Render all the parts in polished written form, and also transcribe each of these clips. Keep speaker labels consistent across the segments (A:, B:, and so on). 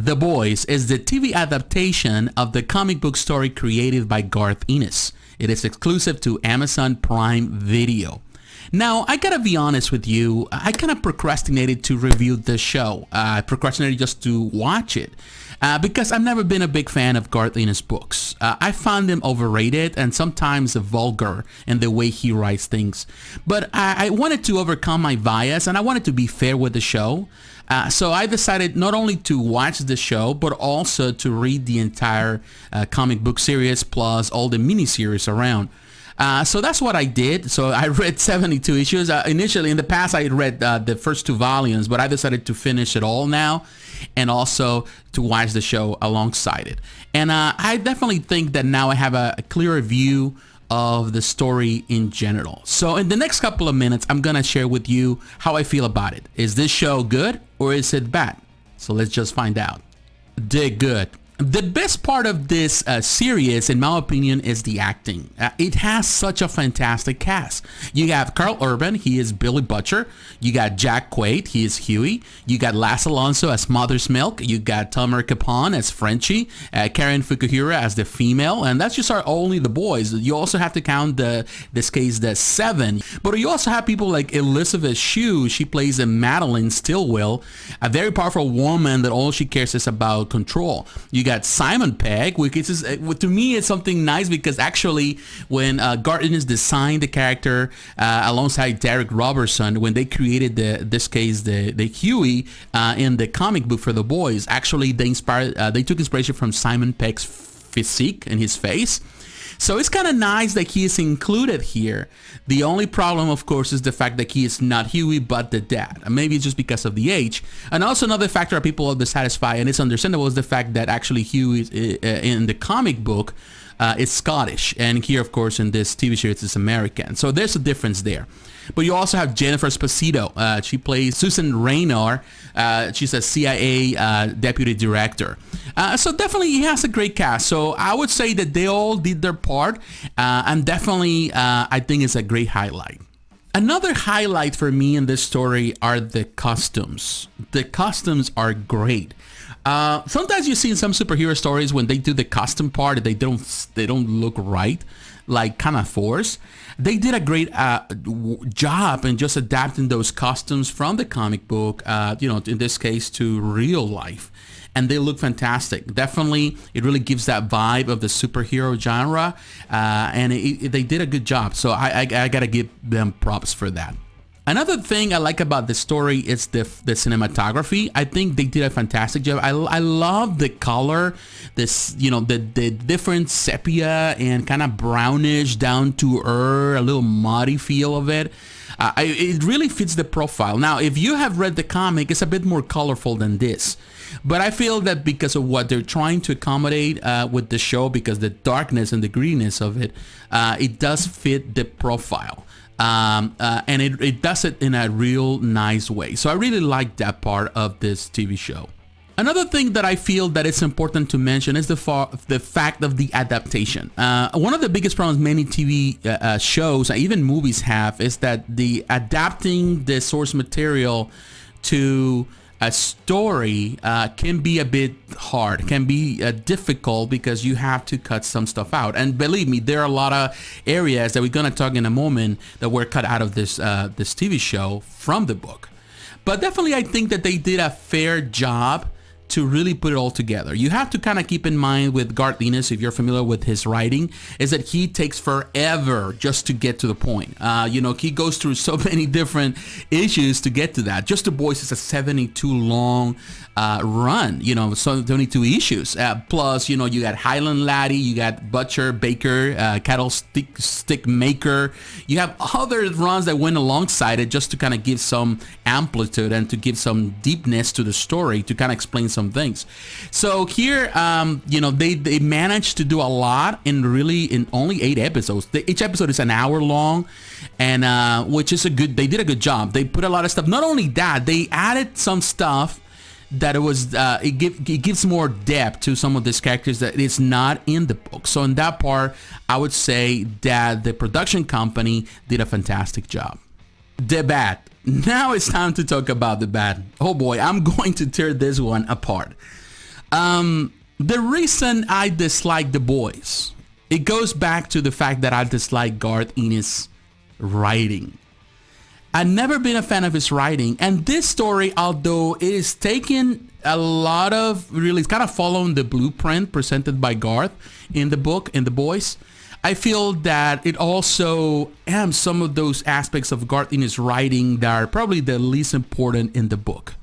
A: The Boys is the TV adaptation of the comic book story created by Garth Ennis. It is exclusive to Amazon Prime Video. Now, I gotta be honest with you, I kind of procrastinated to review this show. I procrastinated just to watch it because I've never been a big fan of Garth Ennis books. I found them overrated and sometimes vulgar in the way he writes things. But I wanted to overcome my bias and I wanted to be fair with the show. So I decided not only to watch the show, but also to read the entire comic book series plus all the miniseries around. So that's what I did. So I read 72 issues. Initially, in the past, I read the first 2 volumes, but I decided to finish it all now and also to watch the show alongside it. And I definitely think that now I have a clearer view of the story in general. So in the next couple of minutes, I'm gonna share with you how I feel about it. Is this show good or is it bad? So let's just find out. Dig good. The best part of this series, in my opinion, is the acting. It has such a fantastic cast. You have Carl Urban, he is Billy Butcher. You got Jack Quaid, he is Huey. You got Las Alonso as Mother's Milk. You got Tomer Capon as Frenchie. Karen Fukuhira as the female. And that's just only the boys. You also have to count this case the 7. But you also have people like Elizabeth Shue. She plays a Madeline Stillwell, a very powerful woman that all she cares is about control. You got Simon Pegg, which is, to me, it's something nice because actually when Garth Ennis designed the character alongside Derek Robertson, when they created the Huey in the comic book for The Boys, actually they took inspiration from Simon Pegg's physique and his face. So it's kind of nice that he is included here. The only problem, of course, is the fact that he is not Huey, but the dad. And maybe it's just because of the age. And also another factor that people are dissatisfied, and it's understandable, is the fact that actually Huey in the comic book is Scottish. And here, of course, in this TV series, it's American. So there's a difference there. But you also have Jennifer Esposito. She plays Susan Raynor. She's a CIA deputy director. So definitely he has a great cast. So I would say that they all did their part. And definitely I think it's a great highlight. Another highlight for me in this story are the costumes. The costumes are great. Sometimes you see in some superhero stories when they do the costume part, they don't look right, like kind of forced. They did a great job in just adapting those costumes from the comic book, in this case to real life. And they look fantastic. Definitely, it really gives that vibe of the superhero genre, and they did a good job. So I gotta give them props for that. Another thing I like about the story is the cinematography. I think they did a fantastic job. I love the color, the different sepia and kind of brownish down to earth, a little muddy feel of it. It really fits the profile. Now, if you have read the comic, it's a bit more colorful than this. But I feel that because of what they're trying to accommodate with the show, because the darkness and the greenness of it, it does fit the profile. And it does it in a real nice way. So I really like that part of this TV show. Another thing that I feel that it's important to mention is the fact of the adaptation. One of the biggest problems many TV shows, even movies have, is that the adapting the source material to a story can be a bit hard, can be difficult because you have to cut some stuff out. And believe me, there are a lot of areas that we're going to talk in a moment that were cut out of this TV show from the book. But definitely I think that they did a fair job to really put it all together. You have to kind of keep in mind with Garth Ennis, if you're familiar with his writing, is that he takes forever just to get to the point. He goes through so many different issues to get to that. Just The Boys is a 72 long run, so 22 issues. Plus, you got Highland Laddie, you got Butcher, Baker, Cattle Stick Maker. You have other runs that went alongside it just to kind of give some amplitude and to give some deepness to the story, to kind of explain some things. So here, they managed to do a lot in only 8 episodes. Each episode is an hour long, and which is they did a good job. They put a lot of stuff. Not only that, they added some stuff that it gives more depth to some of these characters that is not in the book. So in that part, I would say that the production company did a fantastic job. The bad. Now it's time to talk about the bad. Oh boy, I'm going to tear this one apart. The reason I dislike The Boys, it goes back to the fact that I dislike Garth Ennis' writing. I've never been a fan of his writing, and this story, although it is taking a lot of, really, it's kind of following the blueprint presented by Garth in the book, in The Boys, I feel that it also has some of those aspects of Garth Ennis' writing that are probably the least important in the book.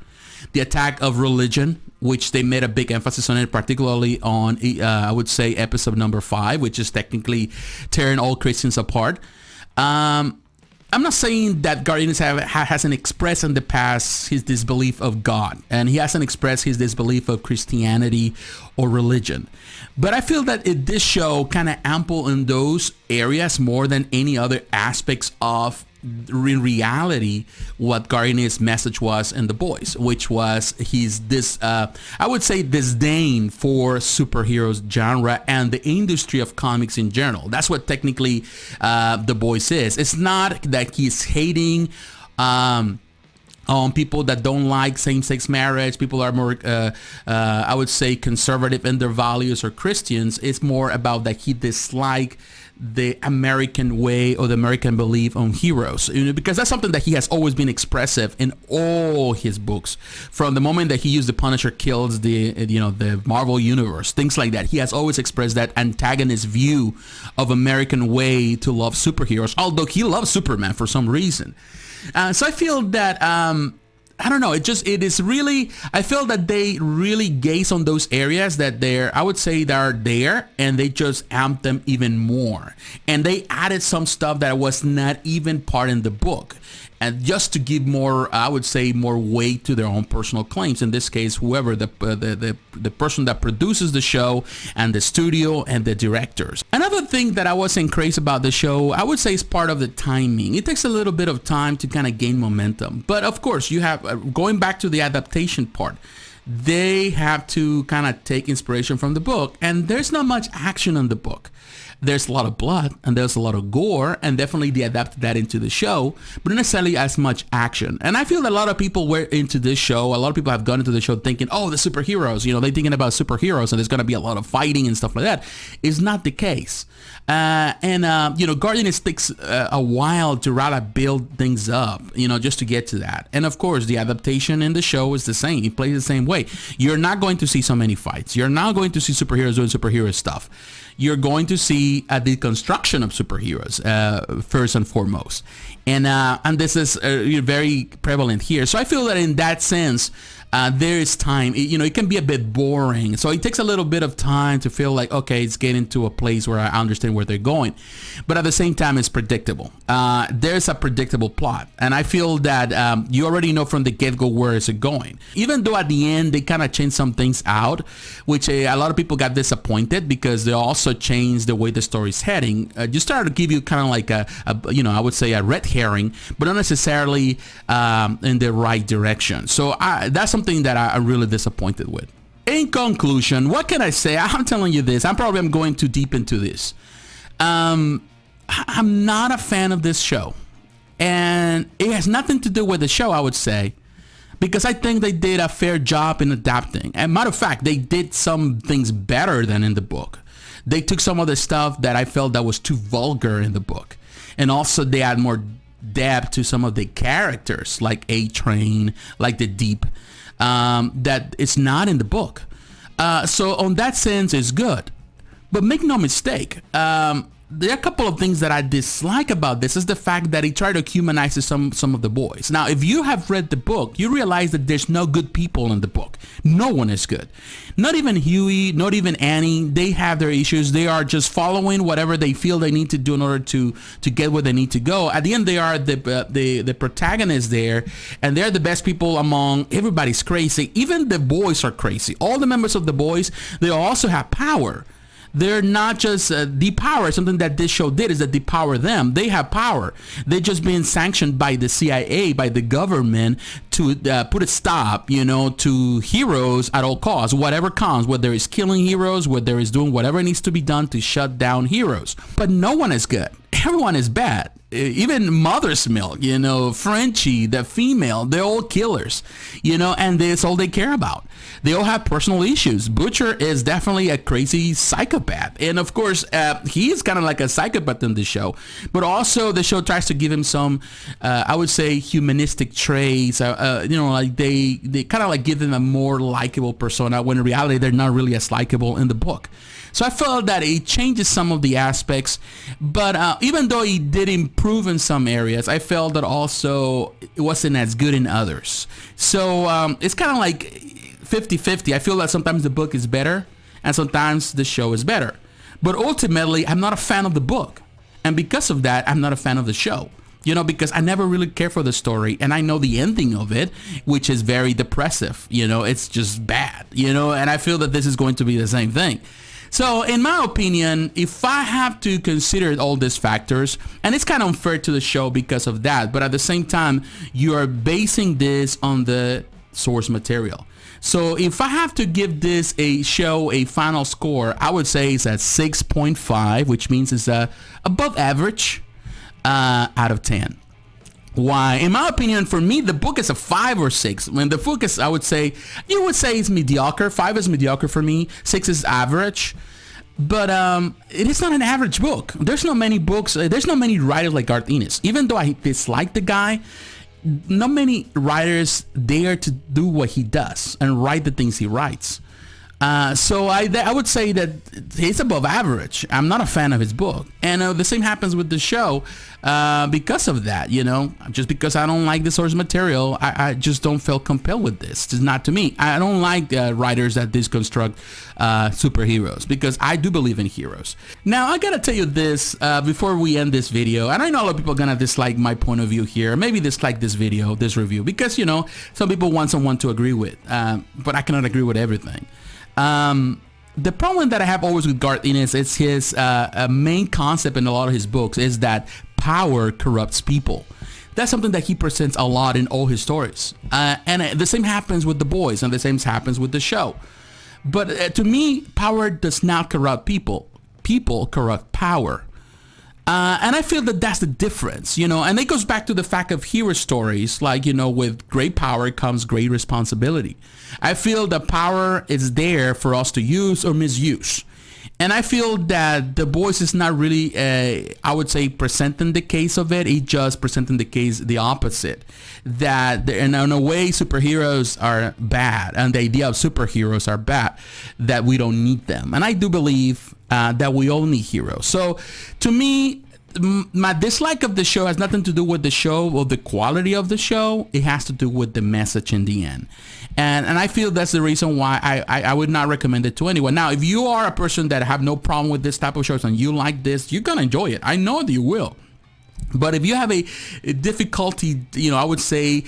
A: The attack of religion, which they made a big emphasis on it, particularly on, I would say, episode number 5, which is technically tearing all Christians apart. I'm not saying that Garth Ennis hasn't expressed in the past his disbelief of God, and he hasn't expressed his disbelief of Christianity or religion. But I feel that this show kind of ample in those areas more than any other aspects of, in reality, what Garth Ennis' message was in The Boys, which was I would say, disdain for superheroes genre and the industry of comics in general. That's what technically The Boys is. It's not that he's hating on people that don't like same-sex marriage, people are more, I would say, conservative in their values, or Christians. It's more about that he dislikes the American way or the American belief on heroes, because that's something that he has always been expressive in all his books. From the moment that he used The Punisher kills the Marvel universe, things like that, he has always expressed that antagonist view of American way to love superheroes, although he loves Superman for some reason. So I feel that I don't know. It is really, I feel that they really gaze on those areas that I would say that are there, and they just amp them even more. And they added some stuff that was not even part in the book. And just to give more, I would say, more weight to their own personal claims. In this case, whoever the person that produces the show, and the studio, and the directors. Another thing that I wasn't crazy about the show, I would say, is part of the timing. It takes a little bit of time to kind of gain momentum. But of course, you have, going back to the adaptation part, they have to kind of take inspiration from the book. And there's not much action in the book. There's a lot of blood, and there's a lot of gore, and definitely they adapted that into the show, but not necessarily as much action. And I feel that a lot of people were into this show. A lot of people have gone into the show thinking, oh, the superheroes, they're thinking about superheroes, and there's going to be a lot of fighting and stuff like that. It's not the case. Garth Ennis takes a while to rather build things up, just to get to that. And of course, the adaptation in the show is the same. It plays the same way. You're not going to see so many fights. You're not going to see superheroes doing superhero stuff. You're going to see a deconstruction of superheroes first and foremost, and this is very prevalent here. So I feel that in that sense, there is time. It can be a bit boring, so it takes a little bit of time to feel like, okay, it's getting to a place where I understand where they're going, but at the same time, it's predictable. There's a predictable plot, and I feel that you already know from the get-go where is it going. Even though at the end they kind of changed some things out, which a lot of people got disappointed because they also changed the way the story's heading. Just started to give you kind of like I would say a red herring, but not necessarily in the right direction. So that's something that I'm really disappointed with. In conclusion, what can I say? I'm telling you this. I'm going too deep into this. I'm not a fan of this show, and it has nothing to do with the show, I would say, because I think they did a fair job in adapting. And matter of fact, they did some things better than in the book. They took some of the stuff that I felt that was too vulgar in the book, and also they add more depth to some of the characters, like A-Train, like the Deep, that it's not in the book. So on that sense, it's good. But make no mistake, there are a couple of things that I dislike about this. Is the fact that he tried to humanize some of the boys. Now, if you have read the book, you realize that there's no good people in the book. No one is good. Not even Huey, not even Annie. They have their issues. They are just following whatever they feel they need to do in order to get where they need to go. At the end, they are the protagonists there, and they're the best people among. Everybody's crazy. Even the boys are crazy. All the members of the boys, they also have power. They're not just depower. Something that this show did is that depower them. They have power. They're just being sanctioned by the CIA, by the government, to put a stop, to heroes at all costs, whatever comes, whether it's killing heroes, whether it's doing whatever needs to be done to shut down heroes. But no one is good. Everyone is bad. even Mother's Milk, Frenchie, the female, they're all killers, and that's all they care about. They all have personal issues. Butcher is definitely a crazy psychopath. And of course, he is kind of like a psychopath in the show. But also the show tries to give him some, I would say, humanistic traits. Like they kind of like give them a more likable persona, when in reality they're not really as likable in the book. So I felt that it changes some of the aspects, but even though he did improve in some areas, I felt that also it wasn't as good in others. So it's kind of like 50-50. I feel that sometimes the book is better and sometimes the show is better. But ultimately, I'm not a fan of the book. And because of that, I'm not a fan of the show. Because I never really care for the story, and I know the ending of it, which is very depressive. It's just bad, and I feel that this is going to be the same thing. So in my opinion, if I have to consider all these factors, and it's kind of unfair to the show because of that, but at the same time, you are basing this on the source material. So if I have to give this a final score, I would say it's at 6.5, which means it's above average out of 10. Why? In my opinion, for me, the book is a 5 or 6. When the book is, you would say it's mediocre. 5 is mediocre for me. 6 is average. But it is not an average book. There's not many books. There's not many writers like Garth Ennis. Even though I dislike the guy, not many writers dare to do what he does and write the things he writes. So I would say that he's above average. I'm not a fan of his book. And the same happens with the show because of that, just because I don't like the source material, I just don't feel compelled with this. It's not to me. I don't like writers that deconstruct superheroes, because I do believe in heroes. Now, I gotta tell you this before we end this video, and I know a lot of people are gonna dislike my point of view here, maybe dislike this video, this review, because, some people want someone to agree with, but I cannot agree with everything. The problem that I have always with Garth Ennis is his main concept in a lot of his books is that power corrupts people. That's something that he presents a lot in all his stories. And the same happens with The Boys, and the same happens with the show. But to me, power does not corrupt people. People corrupt power. And I feel that that's the difference, and it goes back to the fact of hero stories, like, with great power comes great responsibility. I feel that power is there for us to use or misuse. And I feel that The Boys is not really, I would say, presenting the case of it. It's just presenting the case, the opposite. That in a way, superheroes are bad, and the idea of superheroes are bad, that we don't need them. And I do believe that we all need heroes. So to me, my dislike of the show has nothing to do with the show or the quality of the show. It has to do with the message in the end. And I feel that's the reason why I would not recommend it to anyone. Now, if you are a person that have no problem with this type of shows and you like this, you're gonna enjoy it. I know that you will. But if you have a difficulty, I would say,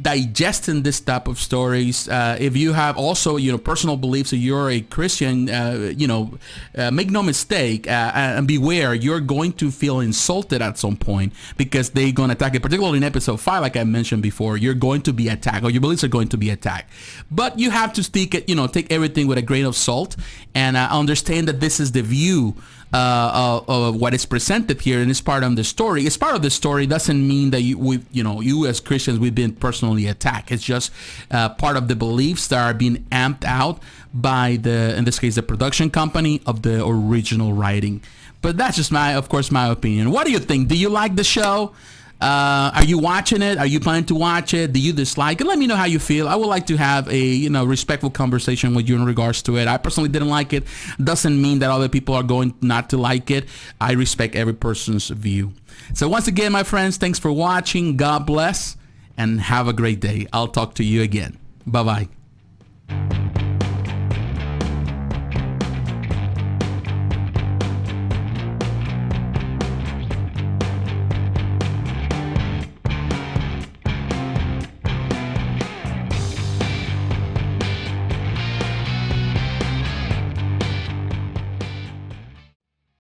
A: digesting this type of stories, if you have also, personal beliefs, that you're a Christian, make no mistake, and beware, you're going to feel insulted at some point, because they're going to attack it. Particularly in episode 5, like I mentioned before, you're going to be attacked, or your beliefs are going to be attacked. But you have to take everything with a grain of salt, and understand that this is the view of what is presented here, and it's part of the story. It's part of the story. Doesn't mean that you as Christians, we've been personally attacked. It's just part of the beliefs that are being amped out by in this case, the production company of the original writing. But that's just my opinion. What do you think? Do you like the show? Are you watching it? Are you planning to watch it? Do you dislike it? Let me know how you feel. I would like to have a respectful conversation with you in regards to it. I personally didn't like it. Doesn't mean that other people are going not to like it. I respect every person's view. So once again, my friends, thanks for watching. God bless and have a great day. I'll talk to you again. Bye-bye.